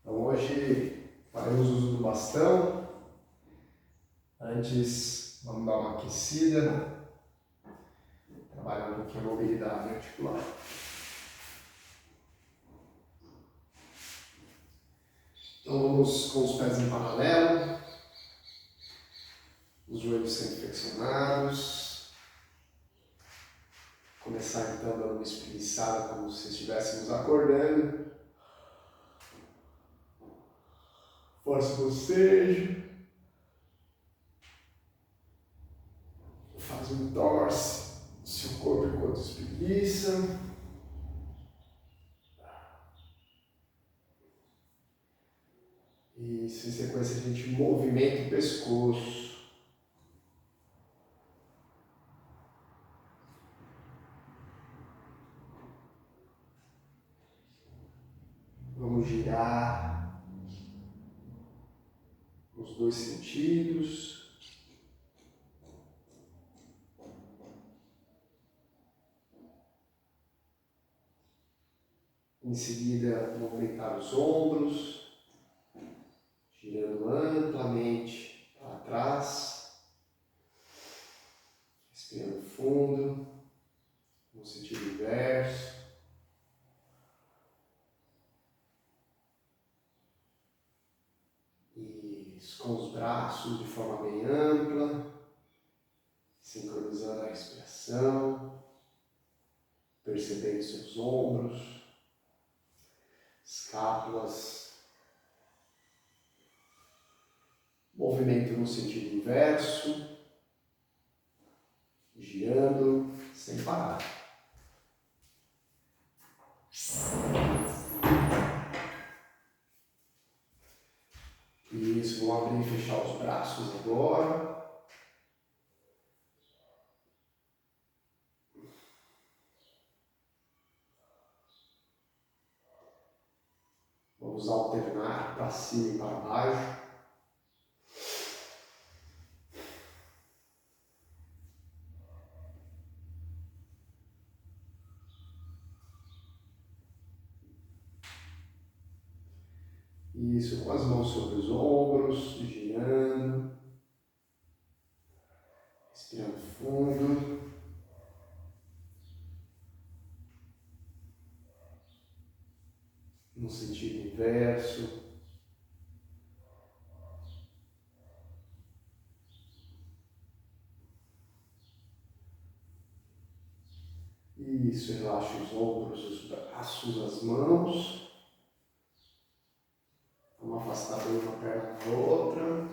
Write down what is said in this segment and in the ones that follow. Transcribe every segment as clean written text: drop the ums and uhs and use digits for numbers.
Então hoje faremos uso do bastão. Antes vamos dar uma aquecida, trabalhar um pouquinho a mobilidade articular. Então vamos com os pés em paralelo, os joelhos sempre flexionados. Começar então dando uma espreguiçada como se estivéssemos acordando. Força o bocejo. Faz um torce no seu corpo enquanto espreguiça. E em sequência a gente movimenta o pescoço. Vamos girar nos dois sentidos. Em seguida, movimentar os ombros, girando amplamente para trás, respirando fundo, no sentido inverso. Isso, com os braços de forma bem ampla, sincronizando a respiração, percebendo seus ombros, escápulas, movimento no sentido inverso, girando sem parar. Isso, vamos abrir e fechar os braços agora. Vamos alternar para cima e para baixo. Isso, com as mãos sobre os ombros, girando. Respirando fundo. No sentido inverso. Isso, relaxa os ombros, os braços, as mãos. Vamos afastar bem uma perna da outra.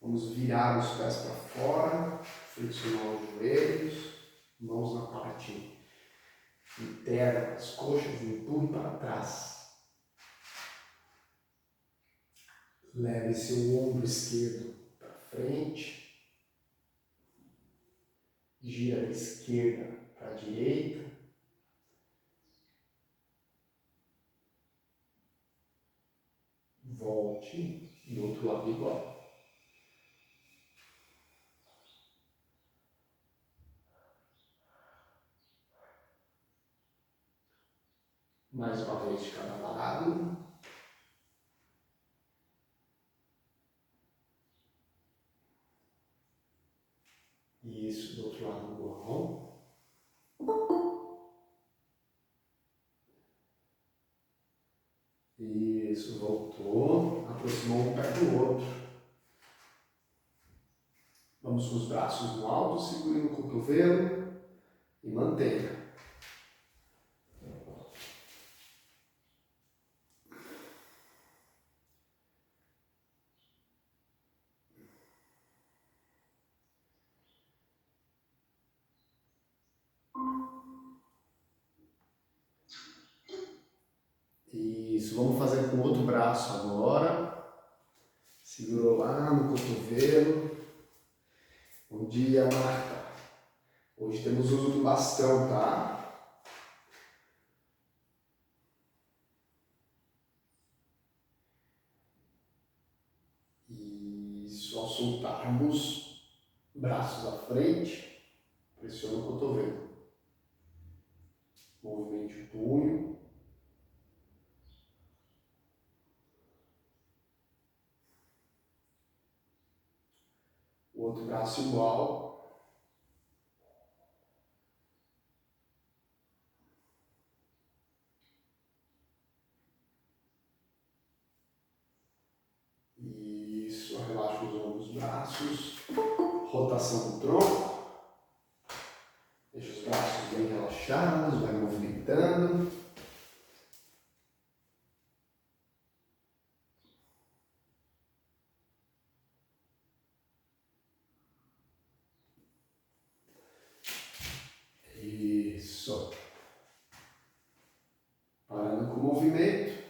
Vamos virar os pés para fora, flexionar os joelhos, mãos na parte interna das coxas, empurre para trás. Leve seu ombro esquerdo para frente. Gira da esquerda para a direita. Volte do outro lado igual. Mais uma vez de cada lado. Isso, do outro lado igual. Isso, voltou. Aproximou um pé do outro. Vamos com os braços no alto, segure no cotovelo e mantenha. Isso, vamos fazer com o outro braço agora. Segurou lá no cotovelo. Bom dia, Marta. Hoje temos uso do bastão, tá? Isso, ao soltarmos, braços à frente, pressiona o cotovelo. Movimente o punho. braço igual. Isso, relaxa os ombros, braços. Rotação do tronco. Deixa os braços bem relaxados, vai movimentando. Isso. Parando com o movimento.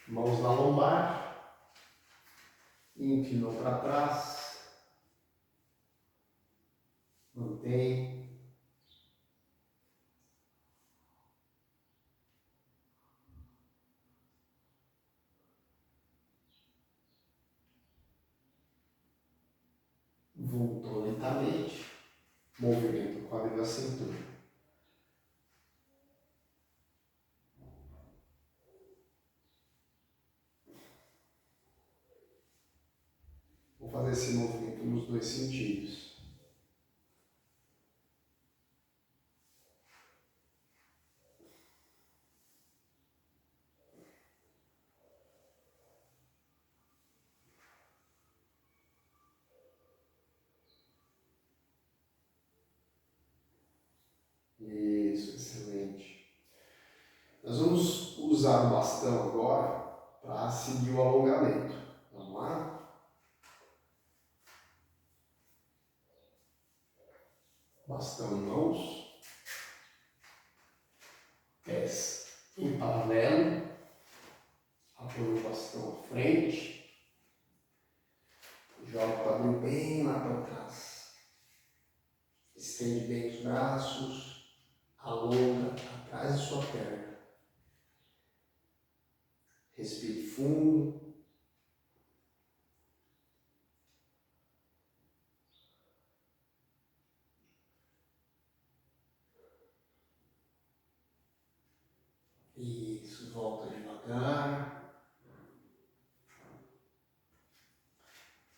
Mãos na lombar. Inclinou para trás. Mantém. Voltou lentamente. Movimento o quadril e a cintura. Vou fazer esse movimento nos dois sentidos. Isso, excelente. Nós vamos usar o bastão agora para seguir o alongamento. Vamos lá? Bastão em mãos. Pés em paralelo. Apoia o bastão à frente. Joga o quadril bem lá para trás. Estende bem os braços. Alonga atrás de sua perna. Respire fundo. Isso, volta devagar.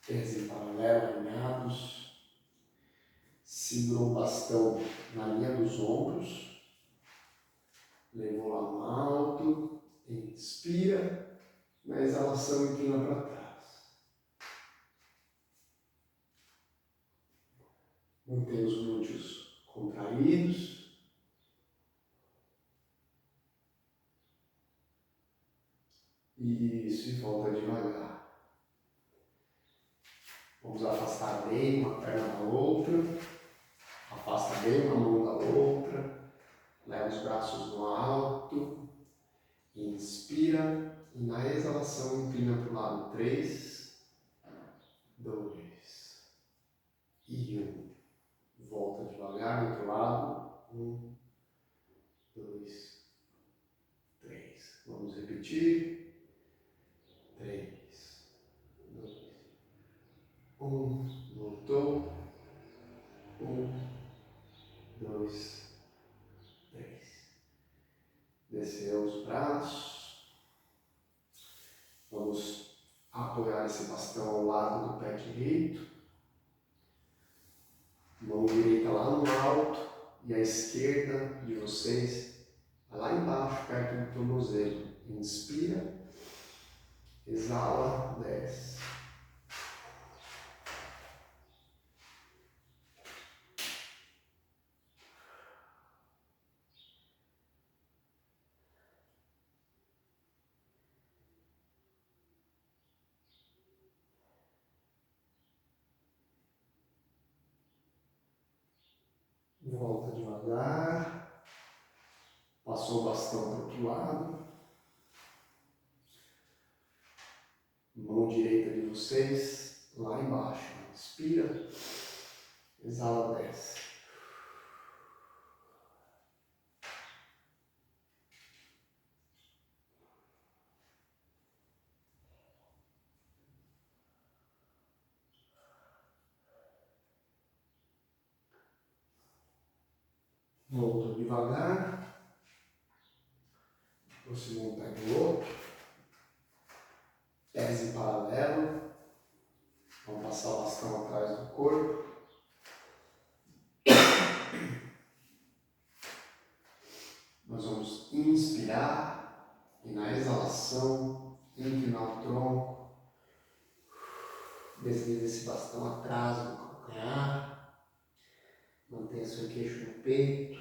Pés em paralelo, alinhados. Segurou o bastão na linha dos ombros. Levou lá no alto. Inspira. Na exalação, inclina para trás. Mantém os glúteos contraídos. Isso, e volta devagar. Vamos afastar bem uma perna da outra. Afasta bem uma mão da outra. Leva os braços no alto. Inspira. E na exalação, inclina para o lado. 3, 2 e 1. Volta devagar no outro lado. 1, 2, 3. Vamos repetir. 3, 2, 1. Voltou. 1, 2, 3. Desceu os braços. Vamos apoiar esse bastão ao lado do pé direito. Mão direita lá no alto e a esquerda de vocês vai lá embaixo, perto do tornozelo. Inspira, exala, desce. Volta devagar. Passou o bastão para o outro lado. Mão direita de vocês lá embaixo. Inspira, exala, desce. Voltou devagar. Aproximou um pé do outro. Pés em paralelo. Vamos passar o bastão atrás do corpo. Nós vamos inspirar e na exalação inclinar o tronco. Desliza esse bastão atrás do calcanhar. Mantenha seu queixo no peito.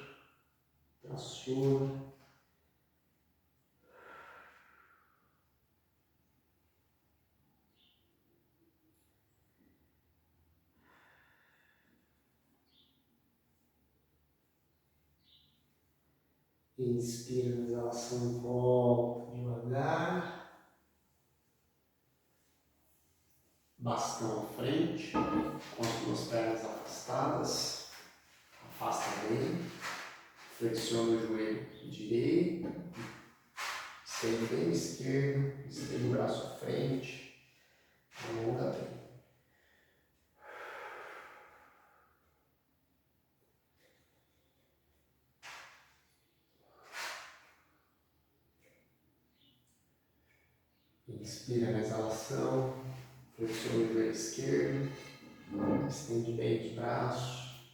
Traciona. Inspira na exalação, volta devagar. Bastão à frente, com as duas pernas afastadas. Afasta bem. Flexiona o joelho direito. Estende bem o esquerdo. Estende o braço à frente. Alonga bem. Inspira na exalação, flexiona o joelho esquerdo, estende bem os braços,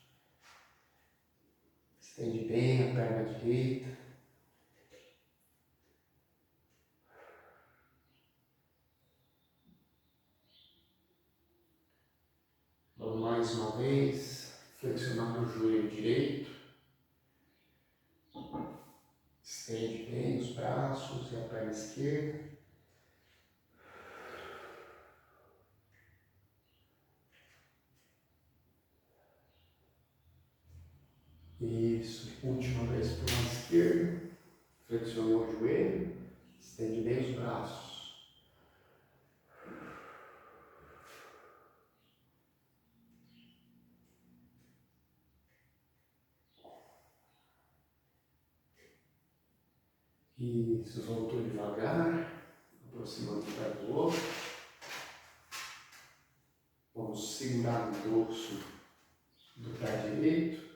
estende bem a perna direita. Vamos mais uma vez, flexionar o joelho direito, estende bem os braços e a perna esquerda. Isso, última vez para o lado esquerdo, flexionou o joelho, estende bem os braços. Isso, voltou devagar, aproximando um pé do outro. Vamos segurar no dorso do pé direito.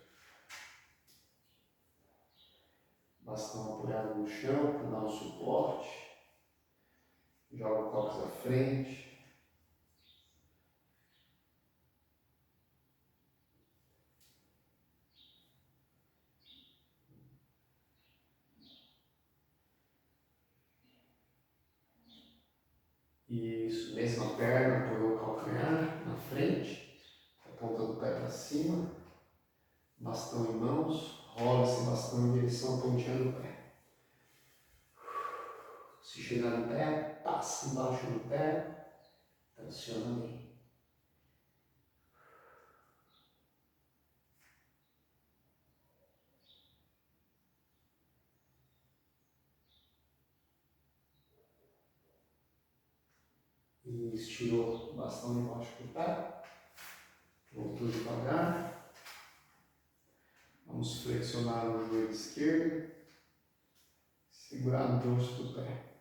Bastão apoiado no chão para dar um suporte. Joga o cóccix à frente. Isso, mesma perna, apoiou o calcanhar na frente. A ponta do pé para cima. Bastão em mãos. Rola esse bastão em direção à pontinha do pé. Se chegar no pé, passa embaixo do pé. Traciona bem. E estirou o bastão embaixo do pé. Voltou devagar. Vamos flexionar o joelho esquerdo. Segurar no dorso do pé.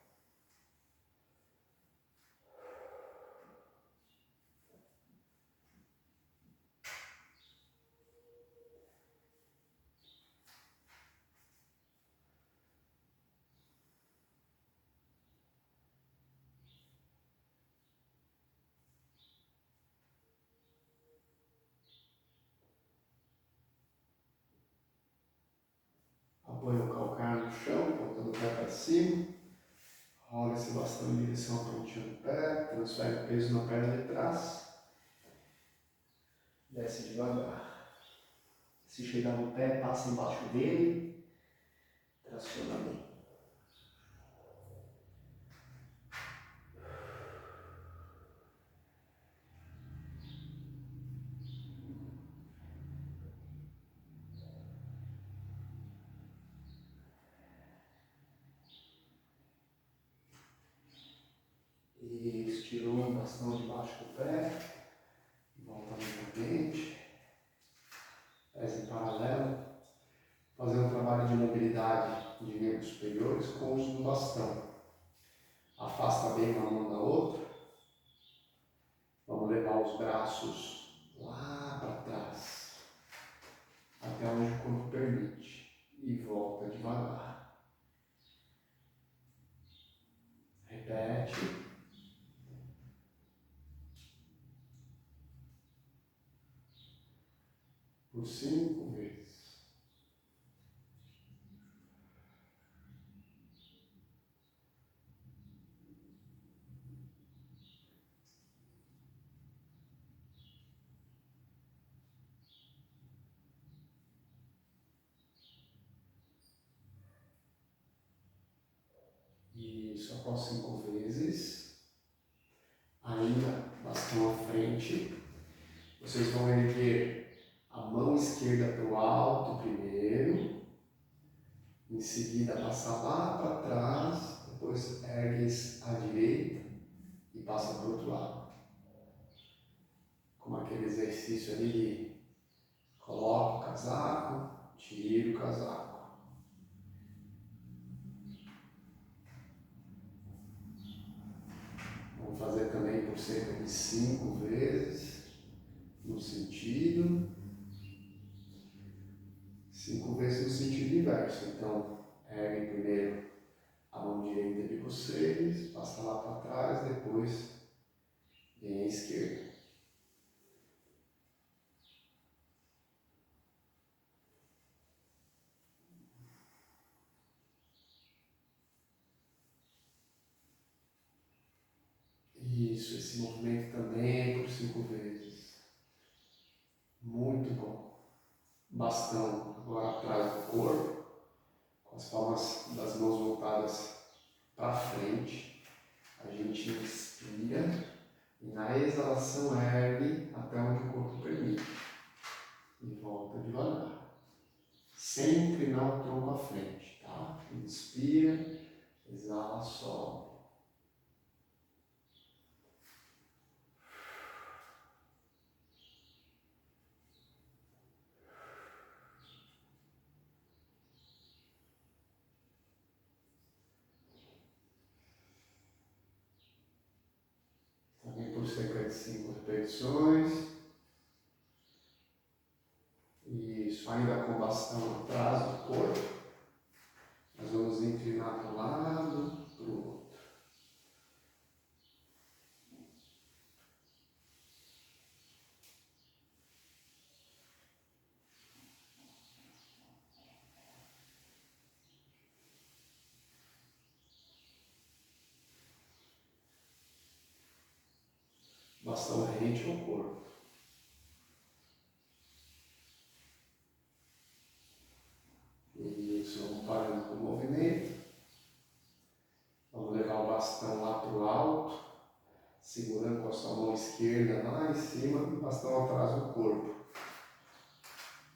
Apoia o calcanhar no chão, ponta do pé para cima. Rola esse bastão em direção à pontinha do pé. Transfere o peso na perna de trás. Desce devagar. Se chegar no pé, passa embaixo dele. Traciona bem. E estirou o bastão debaixo do pé. Volta novamente. Pés em paralelo. Fazer um trabalho de mobilidade de membros superiores com o uso do bastão. Afasta bem uma mão da outra. Vamos levar os braços lá para trás, até onde o corpo permite. E volta devagar. Repete. por 5 vezes. Isso, após 5 vezes, ainda bastão à frente, vocês vão erguer a mão esquerda para o alto primeiro, em seguida passar lá para trás, depois ergue à direita e passa para o outro lado. Como aquele exercício ali de coloca o casaco, tira o casaco. Vamos fazer também por cerca de 5 vezes, no sentido. 5 vezes no sentido inverso. Então, ergue primeiro a mão direita de vocês, passa lá para trás, depois vem a esquerda. Isso, esse movimento também por 5 vezes. Muito bom. Bastão agora atrás do corpo, com as palmas das mãos voltadas para frente. A gente inspira e na exalação ergue até onde o corpo permite. E volta devagar. Sem inclinar o tronco à frente, tá? Inspira, exala, sobe. Também por cerca de 5 repetições. Isso, ainda com o bastão atrás do corpo. Nós vamos inclinar para um lado, para o outro. Bastão rente ao corpo. Isso, vamos parando com o movimento. Vamos levar o bastão lá para o alto, segurando com a sua mão esquerda lá em cima, o bastão atrás do corpo.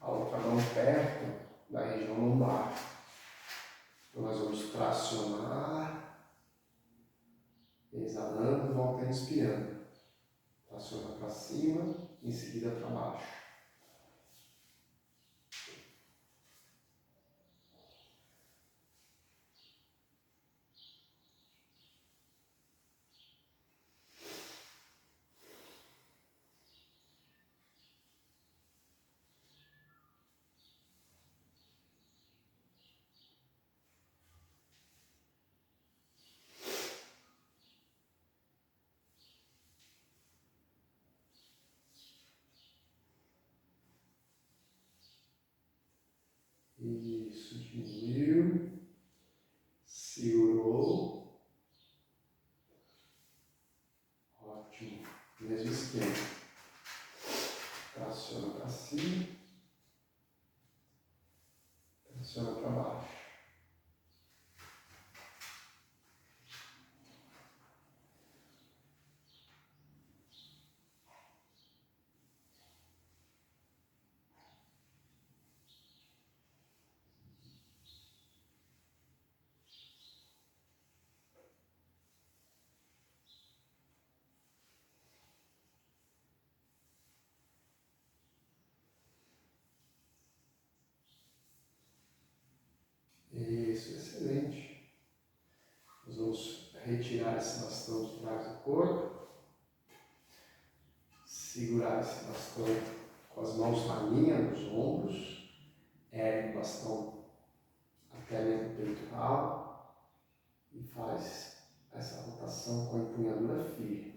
A outra mão perto da região lombar. Então nós vamos tracionar, exalando e volta inspirando. Traciona para cima, em seguida para baixo. Isso, diminuiu, segurou, ótimo, mesmo esquema, traciona para cima, traciona para baixo. Isso, excelente. Nós vamos retirar esse bastão de trás do corpo, segurar esse bastão com as mãos na linha nos ombros, ergue o bastão até a linha do peitoral e faz essa rotação com a empunhadura firme.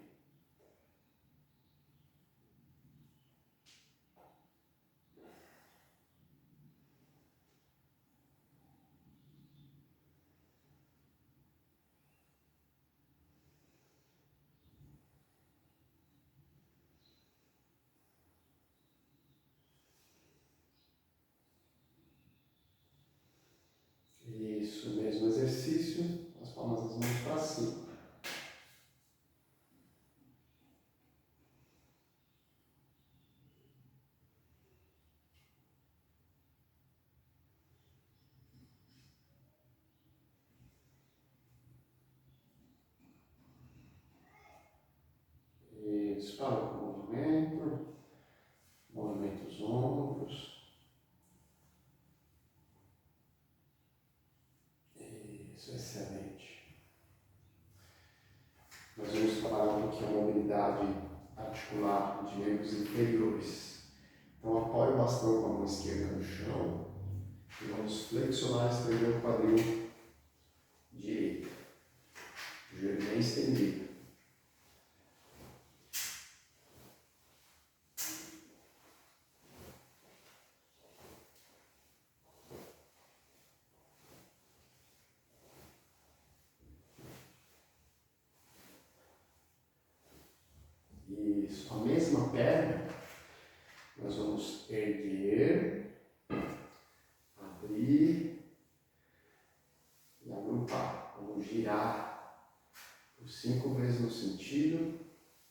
Isso, excelente. Nós vamos trabalhar um pouquinho a mobilidade articular de membros inferiores. Então apoie o bastão com a mão esquerda no chão e vamos flexionar, estender o quadril direito. O joelho bem estendido. Isso, a mesma perna, nós vamos erguer, abrir e agrupar. Vamos girar por 5 vezes no sentido,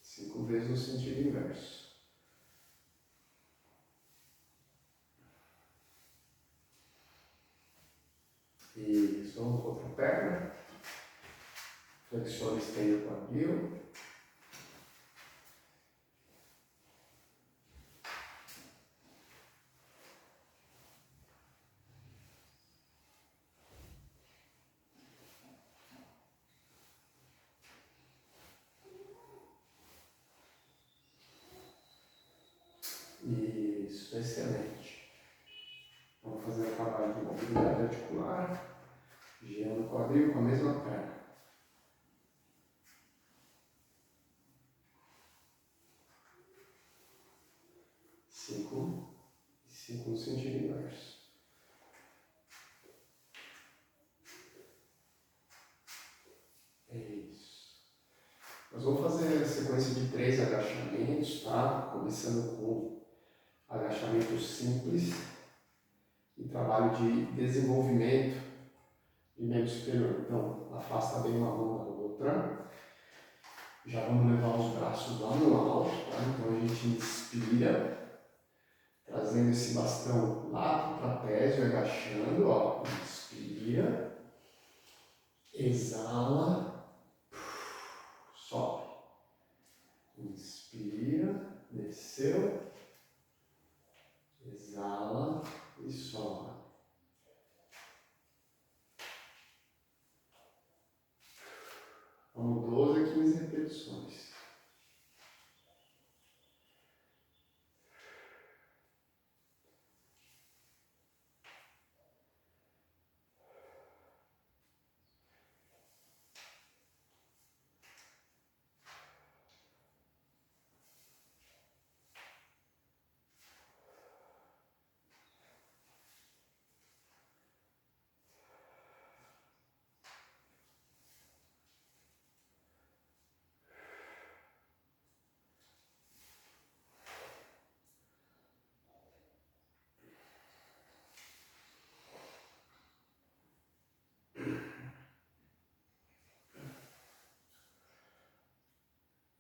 5 vezes no sentido inverso. Isso, vamos com outra perna, flexiona, estende o quadril. Isso, excelente. Vamos fazer o trabalho de mobilidade articular, girando o quadril com a mesma perna. 5 e 5 no sentido inverso. Isso. Nós vamos fazer a sequência de 3 agachamentos, tá? Começando com agachamento simples e trabalho de desenvolvimento de membro superior. Então, afasta bem uma mão da outra. Já vamos levar os braços lá no alto, tá? Então a gente inspira, trazendo esse bastão lá para o trapézio, agachando, ó. Inspira, exala, sobe. Inspira, desceu, exala e sobe. Vamos 12 a 15 repetições.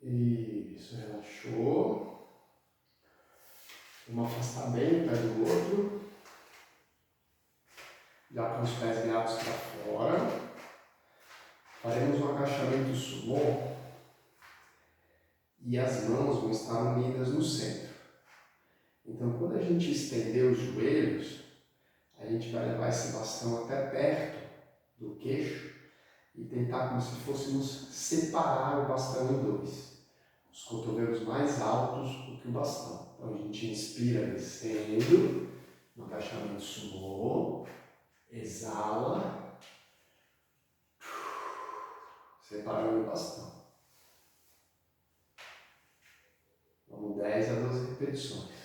Isso, relaxou. Vamos afastar bem um pé do outro. Já com os pés virados para fora. Faremos um agachamento sumô e as mãos vão estar unidas no centro. Então, quando a gente estender os joelhos, a gente vai levar esse bastão até perto do queixo e tentar como se fôssemos separar o bastão em dois. Os cotovelos mais altos do que o bastão. Então, a gente inspira descendo, no agachamento sumô, exala, separando o bastão. Vamos 10 a 12 repetições.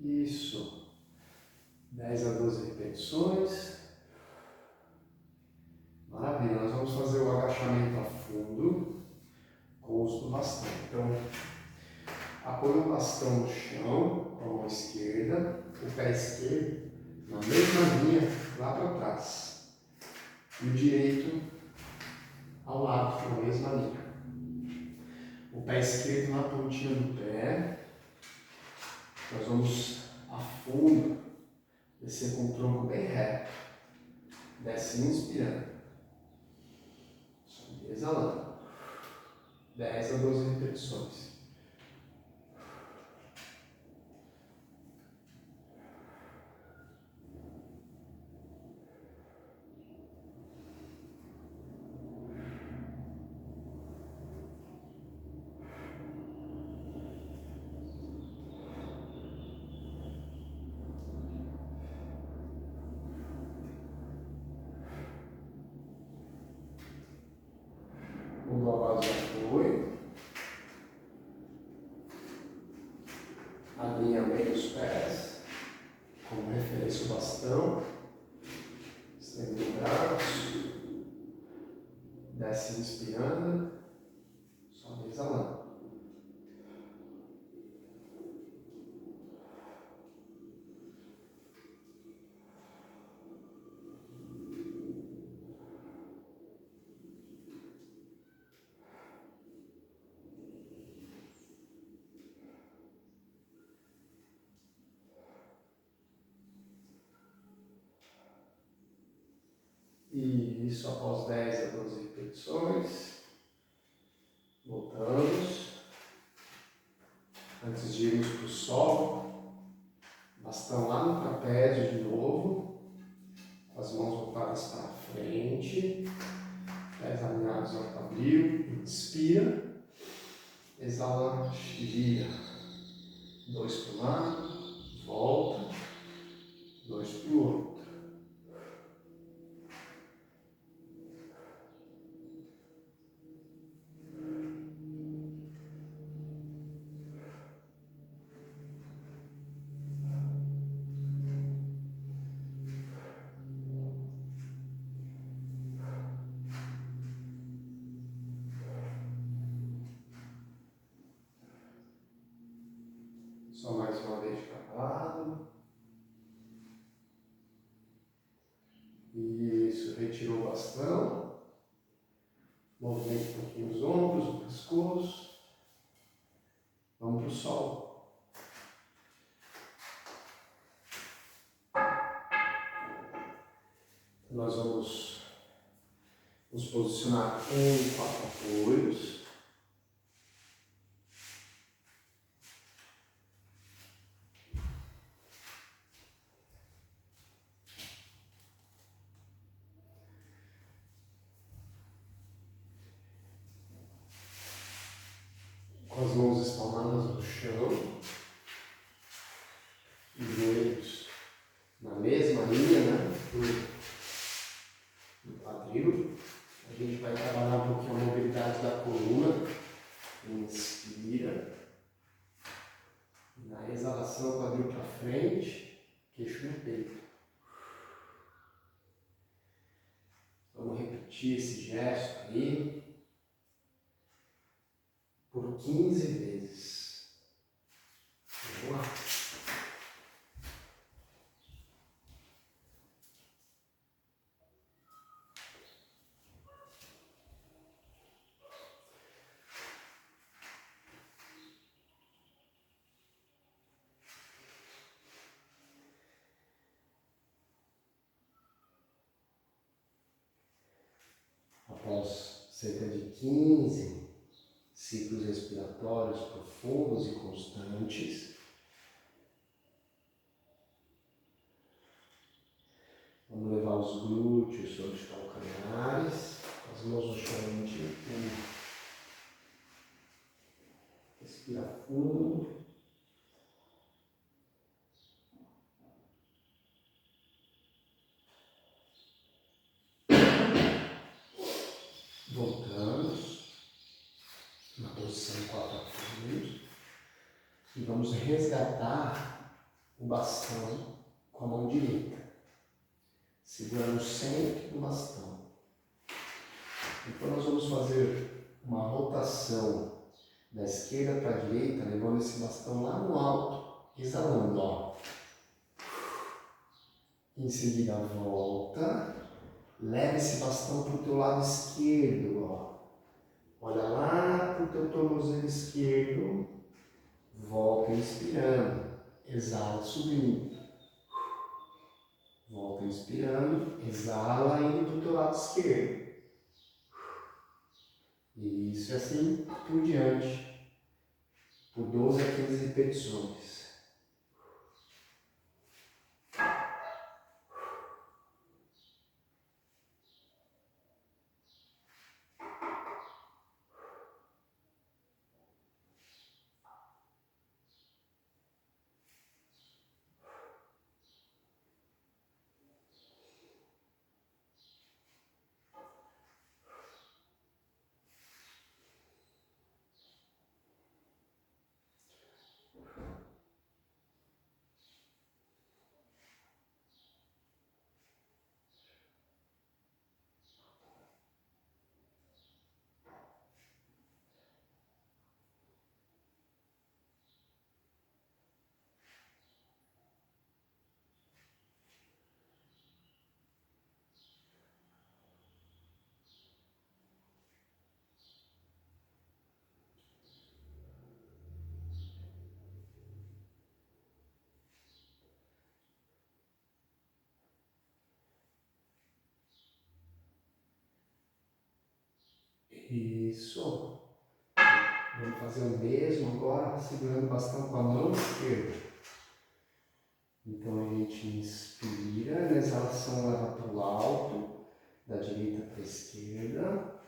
Isso. 10 a 12 repetições. vamos fazer o agachamento a fundo com o uso do bastão. Então, apoie o bastão no chão com a mão esquerda, o pé esquerdo na mesma linha lá para trás e o direito ao lado na mesma linha. O pé esquerdo na pontinha do pé. Nós vamos a fundo, descer com o tronco bem reto. Desce inspirando. Exalando. 10 a 12 repetições. Mudou a base de apoio. Alinhamento dos pés. Como referência o bastão. Estende o braço. Desce inspirando. Sobe exalando. E isso após 10 a 12 repetições. Voltamos. Antes de irmos para o solo, bastão lá no trapézio de novo, com as mãos voltadas para frente, pés alinhados ao quadril. Inspira, exala, vira. 2 para um lado, volta, 2 para o outro. Só mais uma vez de cada lado. Isso, retirou o bastão. Movimenta um pouquinho os ombros, o pescoço. Vamos para o solo. Nós vamos nos posicionar com 4 apoios. Com as mãos espalmadas no chão, os joelhos na mesma linha, né, do quadril. A gente vai trabalhar um pouquinho a mobilidade da coluna. Inspira. Na exalação, quadril para frente, queixo no peito. Vamos repetir esse gesto aí por 15 vezes. Vamos lá. Após cerca de 15 ciclos respiratórios profundos e constantes, vamos levar os glúteos sobre os calcanhares, as mãos no chão, a gente empurra. Respira fundo. Voltamos na posição 4 apoios e vamos resgatar o bastão com a mão direita, segurando sempre o bastão. Então nós vamos fazer uma rotação da esquerda para a direita, levando esse bastão lá no alto, exalando, ó. Em seguida volta, leva esse bastão para o teu lado esquerdo, ó. Olha lá para o teu tornozelo esquerdo, volta inspirando, exala subindo. Volta inspirando, exala indo para o teu lado esquerdo. Isso, assim por diante, por 12 a 15 repetições. Isso. Vamos fazer o mesmo agora, segurando o bastão com a mão esquerda. Então a gente inspira, na exalação leva para o alto, da direita para a esquerda.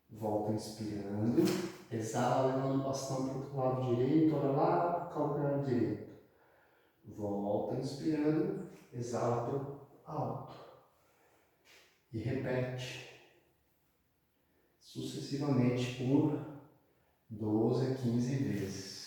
Volta inspirando, exala levando o bastão para o outro lado direito, olha lá para o calcanhar direito. Volta inspirando, exala para o alto. E repete sucessivamente por 12 a 15 vezes.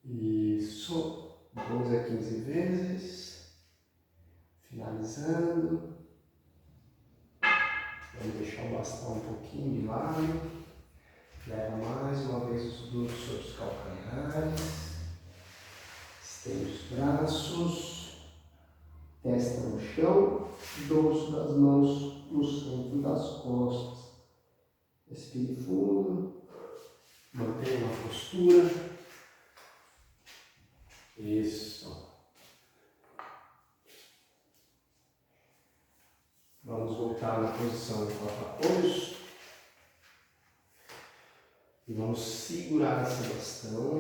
Isso, 12 a 15 vezes, finalizando. Vamos deixar o bastão um pouquinho de lado. Leva mais uma vez os glúteos sobre os calcanhares. Estende os braços, testa no chão, dorso das mãos no centro das costas. Respire fundo, mantenha uma postura. Isso. Vamos voltar na posição de quatro-apoios. E vamos segurar esse bastão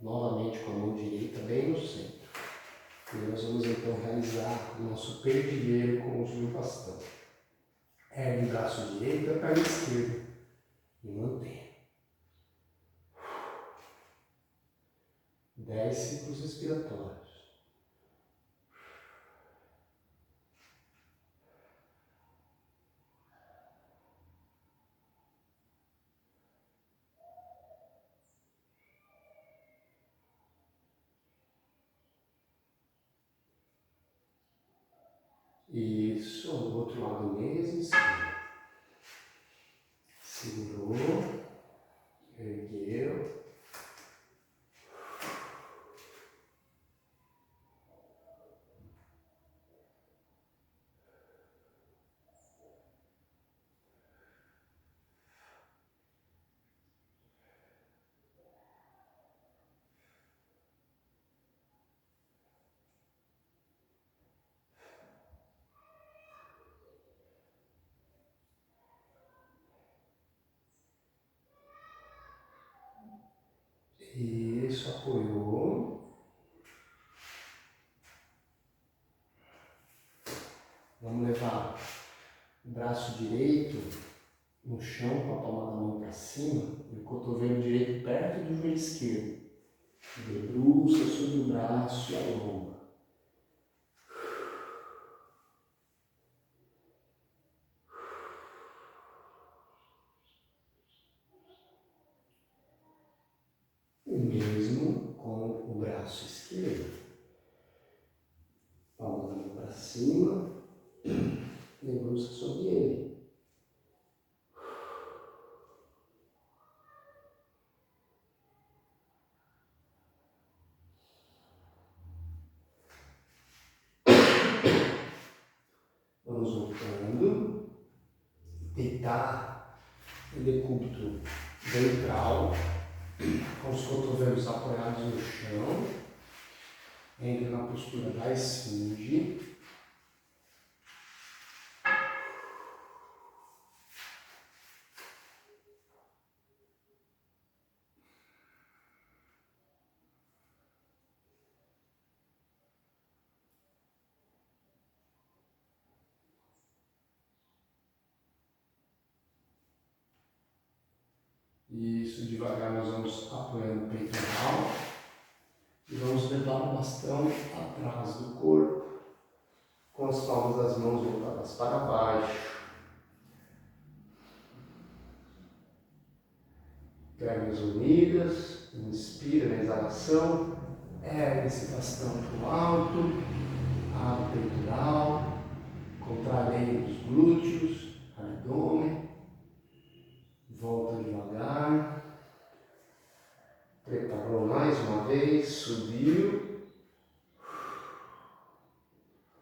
novamente com a mão direita bem no centro. E nós vamos então realizar o nosso perdigueiro com o uso do bastão. Ergue o braço direito e a perna esquerda. E mantenha. 10 ciclos respiratórios. Isso, do outro lado mesmo, segurou, ergueu, Isso, apoiou. Vamos levar o braço direito no chão com a palma da mão para cima e o cotovelo direito perto do joelho esquerdo. Debruça sobre o braço e alonga. O mesmo com o braço esquerdo. Palma da mão para cima, debruça sobre ele. Vamos voltando. Deitar o decúbito ventral, com os cotovelos apoiados no chão. Entra na postura da esfinge. Isso, devagar nós vamos apoiando o peitoral e vamos levar o bastão atrás do corpo, com as palmas das mãos voltadas para baixo. Pernas unidas, inspira na exalação, ergue esse bastão para o alto, abre o peitoral, contrai bem os glúteos, abdômen. Volta devagar, preparou mais uma vez, subiu,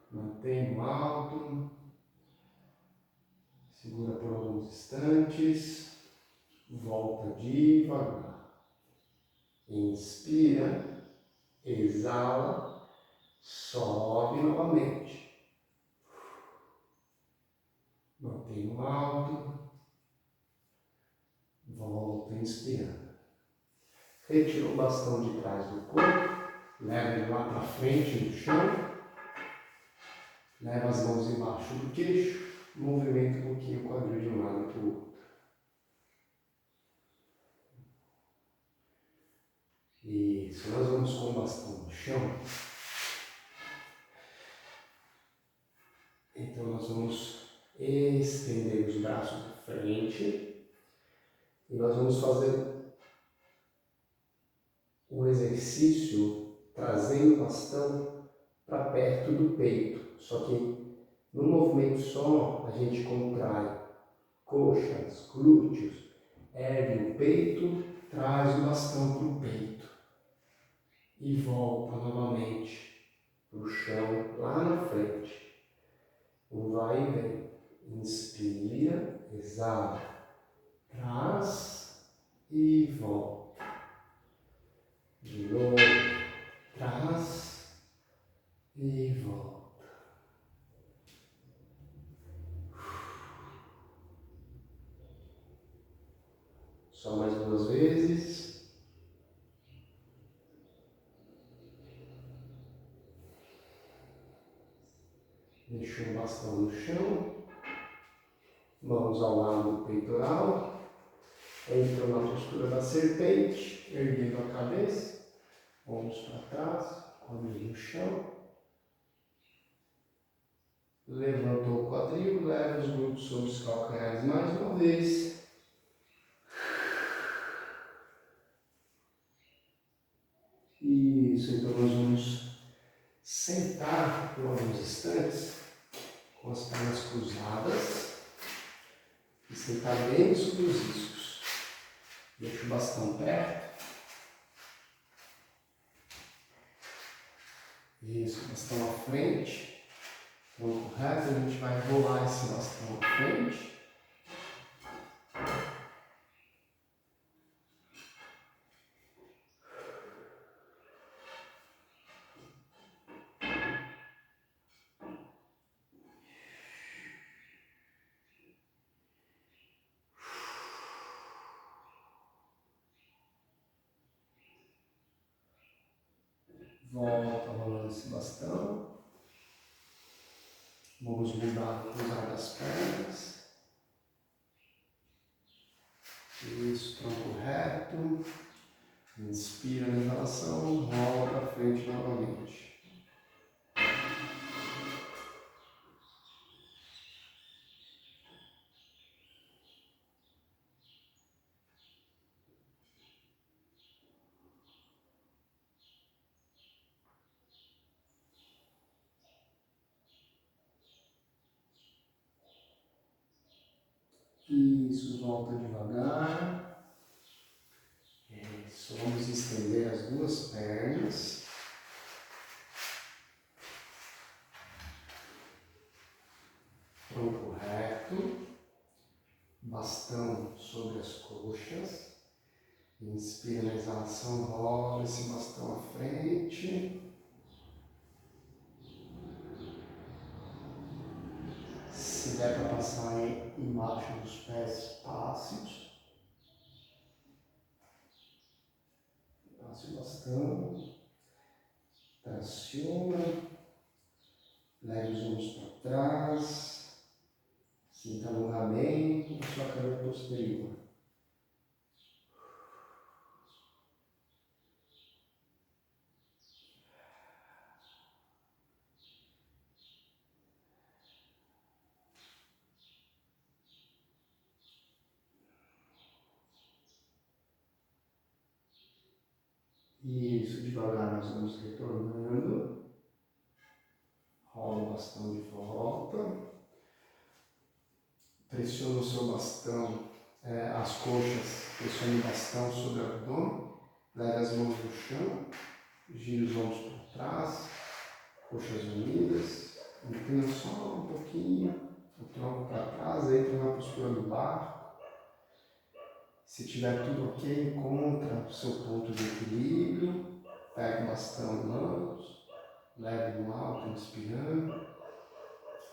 mantém no alto, segura por alguns instantes, volta devagar, inspira, exala, sobe novamente, mantém no alto. Volta inspirando. Retira o bastão de trás do corpo, leva ele lá para frente no chão, leva as mãos embaixo do queixo, movimenta um pouquinho o quadril de um lado para o outro. Isso, nós vamos com o bastão no chão. Então nós vamos estender os braços para frente. E nós vamos fazer um exercício trazendo o bastão para perto do peito. Só que no movimento só a gente contrai coxas, glúteos, ergue o peito, traz o bastão para o peito e volta novamente para o chão lá na frente. Um vai e vem. Inspira, exala. Traz e volta. De novo, traz e volta. Só mais duas vezes. Deixa o bastão no chão. Mãos ao lado do peitoral. Entra na postura da serpente, erguendo a cabeça, ombros para trás, quadril no chão. Levantou o quadril, leva os glúteos sobre os calcanhares mais uma vez. Isso, então nós vamos sentar por alguns instantes, com as pernas cruzadas, e sentar bem sobre os iscos. Deixa o bastão perto. Isso, bastão à frente. Tronco reto, a gente vai rolar esse bastão à frente. Volta rolando esse bastão. Vamos mudar o cruzar das pernas. Isso, tronco reto. Inspira na inalação, rola para frente novamente. Isso, volta devagar. Isso, vamos estender as duas pernas. Tronco reto. Bastão sobre as coxas. Inspira na exalação, rola esse bastão à frente. Se der para passar embaixo dos pés, passe-os. Passe o bastão. Traciona. Leve os ombros para trás. Sinta alongamento da sua câmera posterior. Isso, devagar nós vamos retornando. Rola o bastão de volta. Pressiona o seu bastão, as coxas, pressione o bastão sobre o abdômen. Leve as mãos no chão. Gira os ombros para trás. Coxas unidas. Inclina só um pouquinho o tronco para trás. Entra na postura do barco. Se tiver tudo ok, encontra o seu ponto de equilíbrio. Pega o bastão em mãos. Leve no alto, inspirando.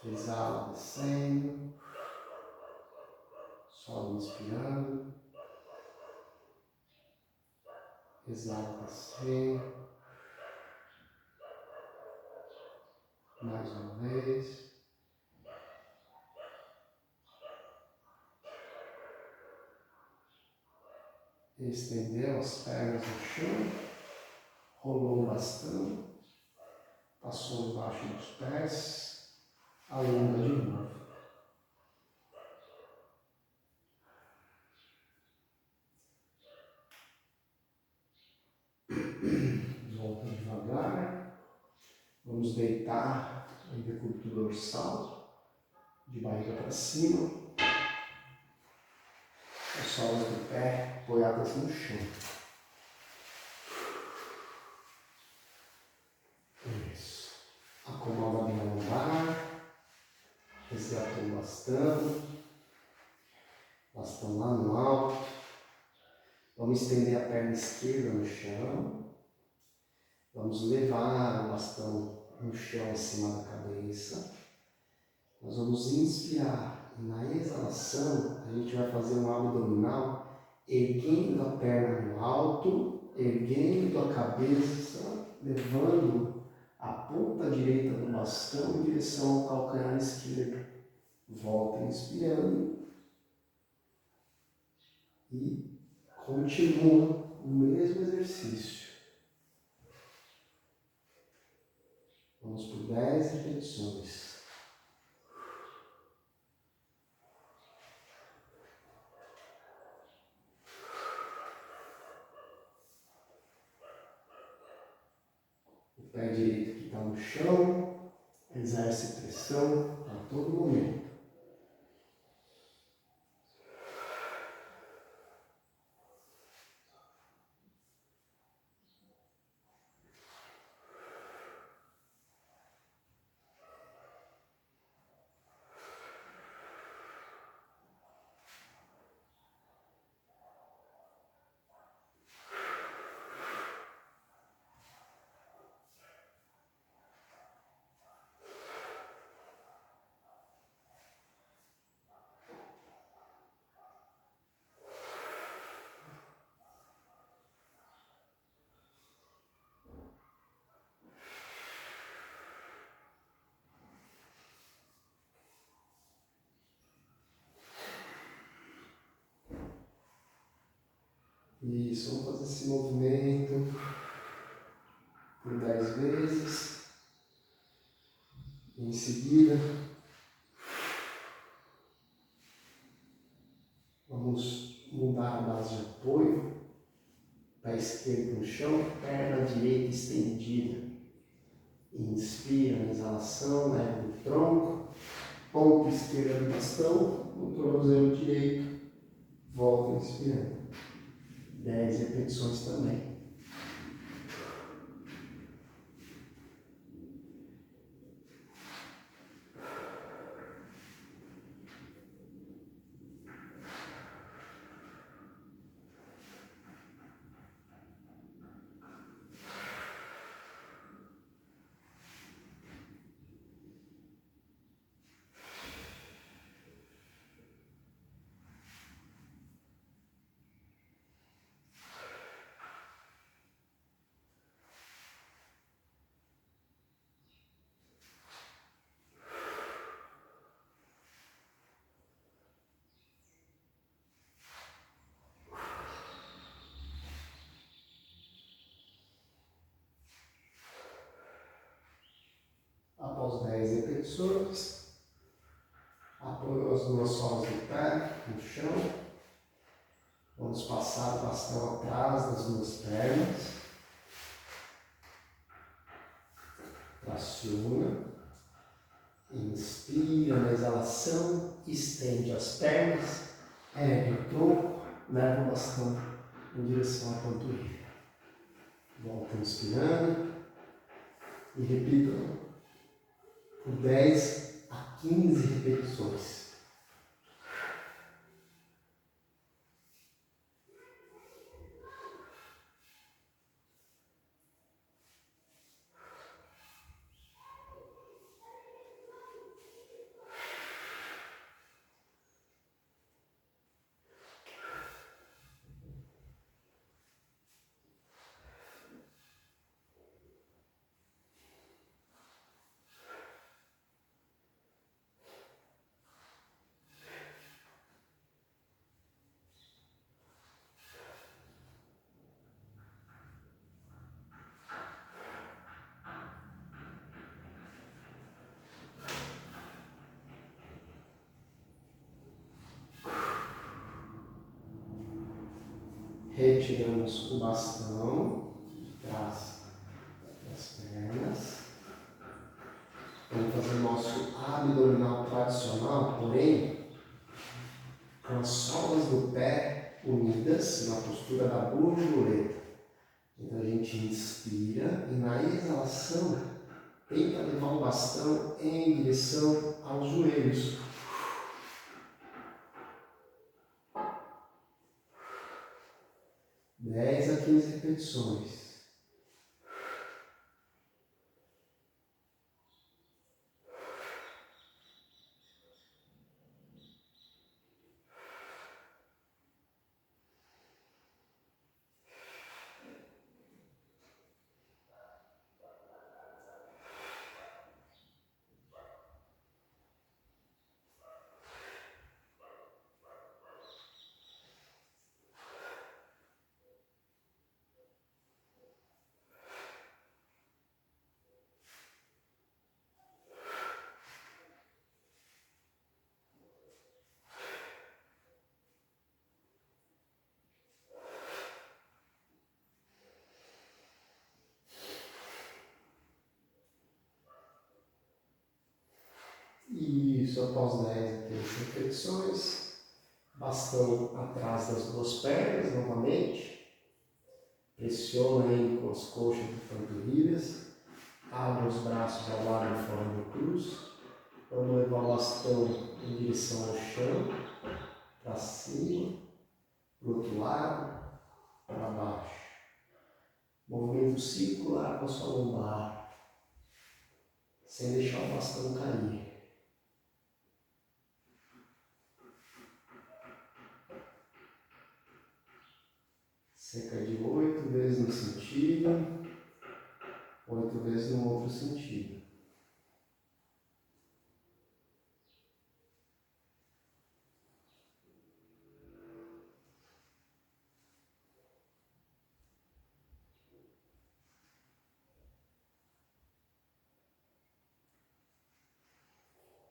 Exala, descendo. Sobe, inspirando. Exala, descendo. Mais uma vez. Estendeu as pernas no chão. Rolou o bastão. Passou embaixo dos pés. Alonga de novo. Volta devagar. Vamos deitar o decúbito dorsal, de barriga para cima. As solas do pé apoiadas no chão. Isso. Acomoda bem a lombar. Resgata o bastão. Bastão lá no alto. Vamos estender a perna esquerda no chão. Vamos levar o bastão no chão acima da cabeça. Nós vamos inspirar. E na exalação, a gente vai fazer um abdominal, erguendo a perna no alto, erguendo a cabeça, levando a ponta direita do bastão em direção ao calcanhar esquerdo. Volta inspirando. E continua o mesmo exercício. Vamos por 10 repetições. O pé direito que está no chão, exerce pressão a todo momento. Isso, vamos fazer esse movimento por 10 vezes. Em seguida, vamos mudar a base de apoio. Pé esquerdo no chão, perna direita estendida. Inspira na exalação, leva o tronco, ponta esquerda do bastão, no tornozelo direito, volta inspirando. 10 repetições também. Após 10 repetições, apoio as duas solas do pé no chão. Vamos passar o bastão atrás das duas pernas. Traciona. Inspira na exalação, estende as pernas, ergue o tronco, leva o bastão em direção à panturrilha. Volta inspirando e repita por 10 a 15 repetições. Retiramos o bastão de trás das pernas. Vamos fazer o nosso abdominal tradicional, porém, com as solas do pé unidas na postura da borboleta. Então a gente inspira e na exalação tenta levar o bastão em direção aos joelhos. Dez a 15 repetições. Isso, após 10 a 15 repetições, bastão atrás das duas pernas novamente, pressiona ele com as coxas e panturrilhas, abre os braços ao lado em forma de cruz, vamos levar o bastão em direção ao chão, para cima, para o outro lado, para baixo. Movimento circular com a sua lombar, sem deixar o bastão cair. Cerca de 8 vezes no sentido, 8 vezes no outro sentido.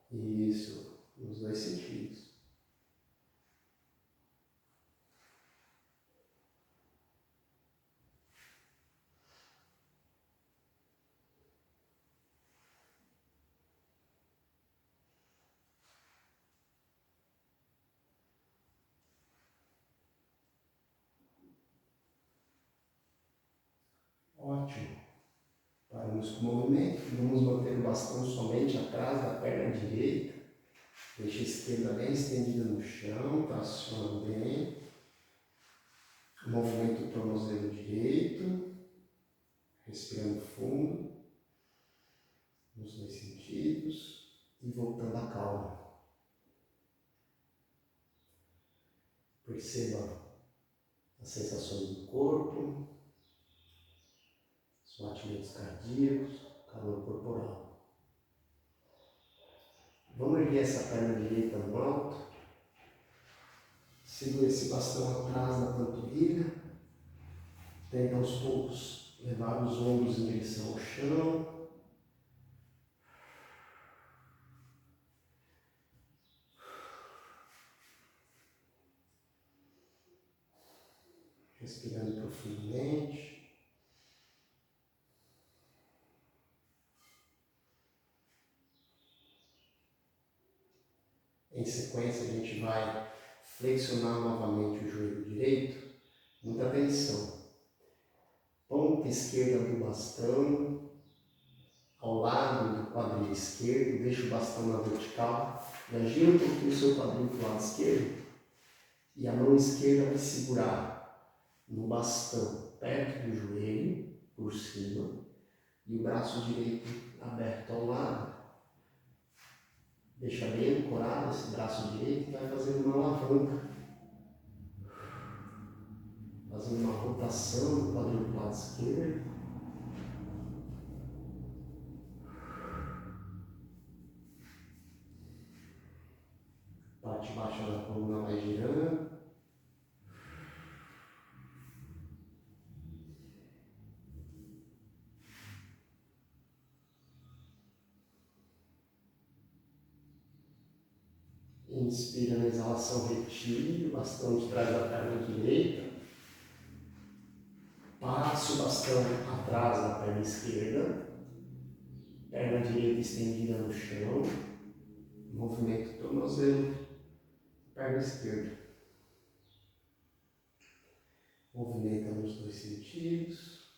Isso, nos dois sentidos. Ótimo. Paramos com o movimento, vamos manter o bastão somente atrás da perna direita. Deixa a esquerda bem estendida no chão, traciona bem. Movimento do tornozelo direito, respirando fundo, nos dois sentidos e voltando à calma. Perceba as sensações do corpo, os batimentos cardíacos, calor corporal. Vamos erguer essa perna direita no alto. Segura esse bastão atrás da panturrilha. Tenta aos poucos levar os ombros em direção ao chão. Respirando profundamente. Em sequência, a gente vai flexionar novamente o joelho direito. Muita atenção. Ponta esquerda do bastão ao lado do quadril esquerdo. Deixa o bastão na vertical. Já gira um pouquinho o seu quadril para o lado esquerdo. E a mão esquerda vai segurar no bastão perto do joelho, por cima. E o braço direito aberto ao lado. Deixa bem ancorado esse braço direito e vai fazendo uma alavanca. Fazendo uma rotação do quadril para o lado esquerdo. Parte baixa da coluna vai girando. Inspira na exalação, retire o bastão de trás da perna direita. Passe o bastão atrás da perna esquerda. Perna direita estendida no chão. Movimento tornozelo, perna esquerda. Movimenta nos dois sentidos.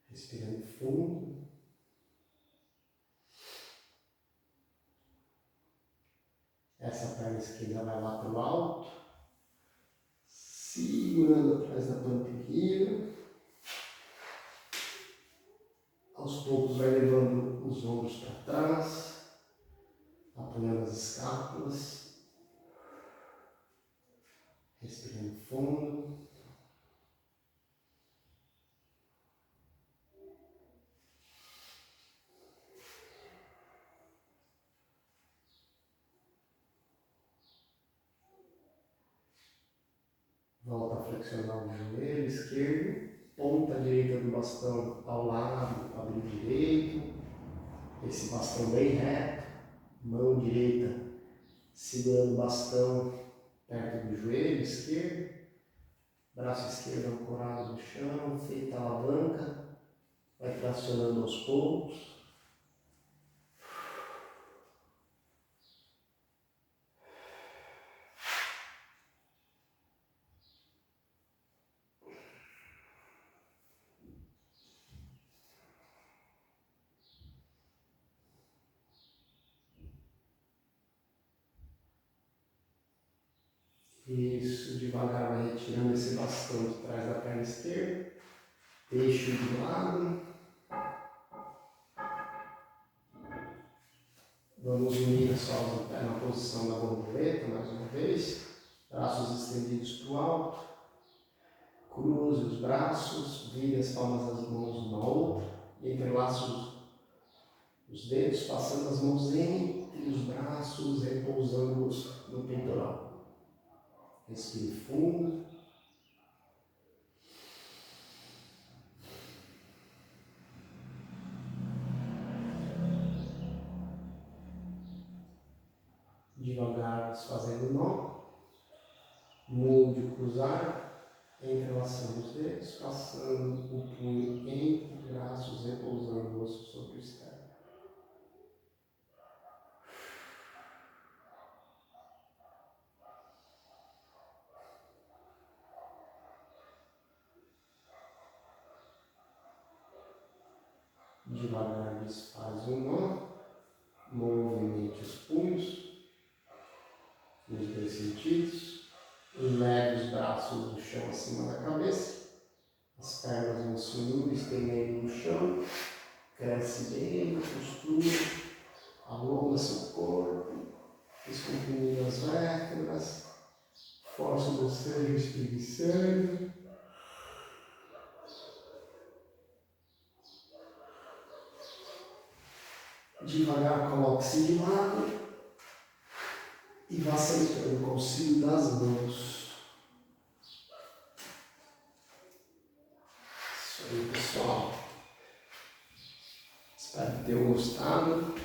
Respirando fundo. Essa perna esquerda vai lá para o alto, segurando atrás da panturrilha. Aos poucos vai levando os ombros para trás, apoiando as escápulas. Respirando fundo. Volta a flexionar o joelho esquerdo, ponta direita do bastão ao lado do quadril direito, esse bastão bem reto, mão direita segurando o bastão perto do joelho esquerdo, braço esquerdo ancorado no chão, feita a alavanca, vai tracionando aos poucos. Isso, devagar vai retirando esse bastão de trás da perna esquerda, deixa de lado. Vamos unir as solas do pé na posição da borboleta, mais uma vez. Braços estendidos para o alto. Cruze os braços, vire as palmas das mãos uma a outra. E entrelace os dedos, passando as mãos entre os braços, repousando-os no peitoral. Respire fundo. Devagar desfazendo o nó. Múltiplo cruzar, entrelaçando os dedos, passando o punho entre os braços, repousando o osso sobre o externo. Devagar desfaz o nó, movimente os punhos nos dois sentidos. Leve os braços do chão acima da cabeça, as pernas vão se unindo, estendendo no chão, cresce bem a postura, alonga seu corpo, descomprimindo as vértebras, força o bocejo espreguiçando. Devagar coloque-se de lado e vá sentando com o auxílio das mãos. Isso aí, pessoal. Espero que tenham gostado.